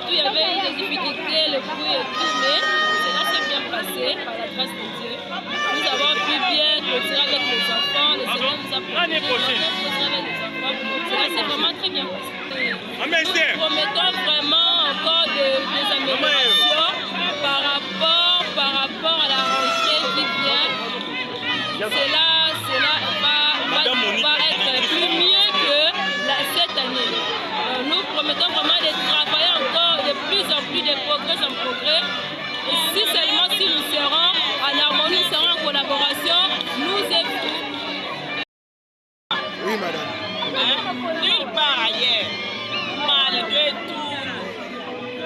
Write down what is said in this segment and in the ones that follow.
tout, il y avait eu des difficultés, le bruit et tout, mais cela s'est bien passé par la grâce de Dieu. Nous avons pu bien clôturer avec les enfants, le Seigneur nous a proposé avec les enfants. Cela s'est vraiment très bien passé. Nous promettons vraiment encore des améliorations par rapport à la rentrée qui vient. Cela va être plus mieux que cette année. Nous promettons vraiment de travailler encore de plus en plus, de progrès en progrès. Et si seulement si nous serons en harmonie, nous serons en collaboration, nous et vous. Oui, madame. Nulle part ailleurs, malgré tout,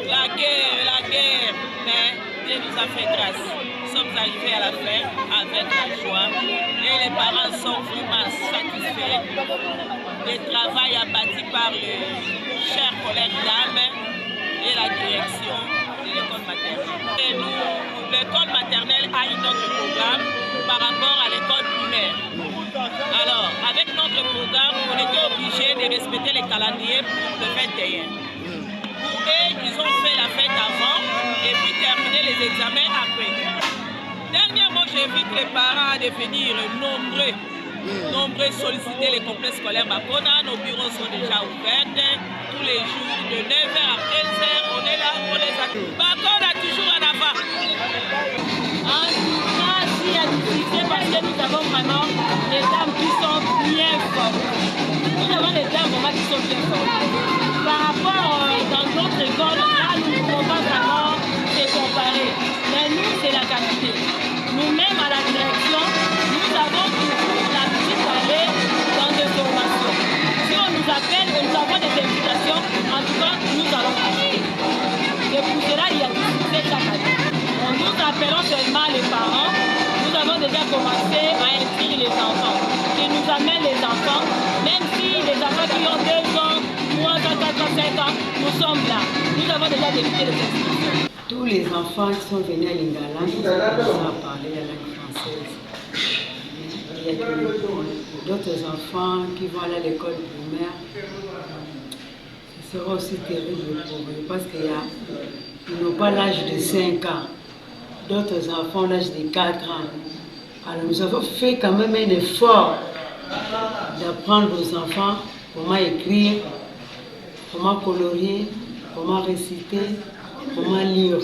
la guerre, mais Dieu nous a fait grâce. Nous sommes arrivés à la fin avec la joie et les parents sont vraiment satisfaits du travail abattu par le cher collègue Dame et la direction de l'école maternelle. Et l'école maternelle a un autre programme par rapport à l'école primaire. Alors, avec notre programme, on était obligé de respecter les calendriers pour le 21. Pour eux, ils ont fait la fête avant et puis terminer les examens après. Dernièrement, j'invite les parents à devenir nombreux solliciter les complexes scolaires Bakona. Nos bureaux sont déjà ouverts tous les jours de 9h à 15h. On est là, on les attend. Bakona toujours en avant. En tout cas, s'il y a difficulté, parce que nous avons vraiment des dames qui sont bien fortes. Nous avons des dames vraiment qui sont bien fortes. Par rapport dans d'autres écoles, là, nous ne pouvons pas vraiment se comparer. Mais nous, c'est la qualité. Nous-mêmes, à la direction, nous avons toujours l'habitude d'aller dans des formations. Si on nous appelle, nous avons des invitations, en tout cas, nous allons passer. Et pour cela, il y a difficulté chaque année. Nous appelons seulement les parents. Nous avons déjà commencé à inscrire les enfants. Qui nous amènent les enfants, même si les enfants qui ont 2 ans, 3 ans, 4 ans, 5 ans, nous sommes là. Nous avons déjà débuté les inscriptions. Tous les enfants qui sont venus à Lingala, nous avons parlé la langue française. Il y a d'autres enfants qui vont aller à l'école primaire. Ce sera aussi terrible pour eux parce qu'ils n'ont pas l'âge de 5 ans. D'autres enfants ont l'âge de 4 ans. Alors nous avons fait quand même un effort d'apprendre aux enfants comment écrire, comment colorier, comment réciter, comment lire.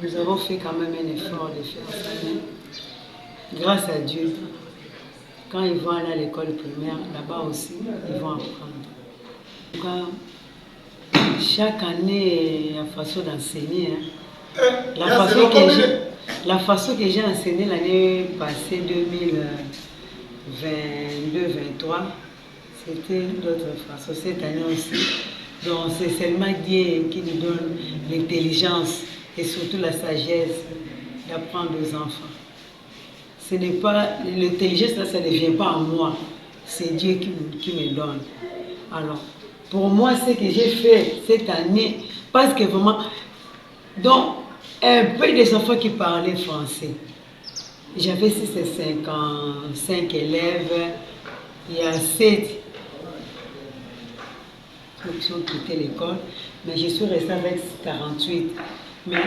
Nous avons fait quand même un effort de faire ça. Mais grâce à Dieu, quand ils vont aller à l'école primaire, là-bas aussi, ils vont apprendre. En tout cas, chaque année, il y a façon d'enseigner. La façon que j'ai enseigné l'année passée, 2022-2023, c'était d'autres façons. Cette année aussi. Donc c'est seulement Dieu qui nous donne l'intelligence et surtout la sagesse d'apprendre aux enfants. Ce n'est pas l'intelligence, là, ça ne vient pas en moi. C'est Dieu qui me donne. Alors, pour moi, ce que j'ai fait cette année, parce que vraiment, donc, un peu des enfants qui parlaient français. J'avais 55 élèves, il y a 7 qui ont quitté l'école, mais je suis restée avec 48. Mais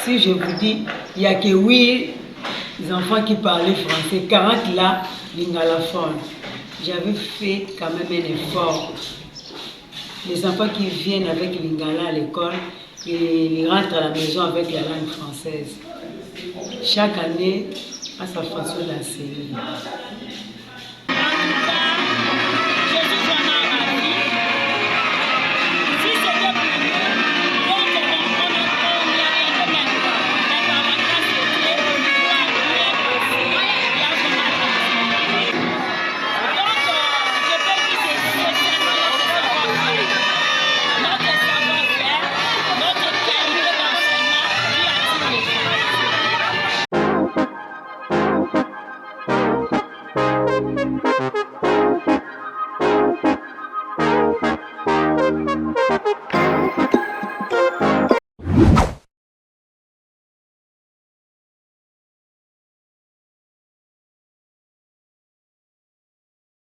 si je vous dis, il n'y a que 8 enfants qui parlaient français, 40 là, lingalaphone. J'avais fait quand même un effort. Les enfants qui viennent avec lingala à l'école, ils rentrent à la maison avec la langue française. Chaque année, à sa façon d'enseigner.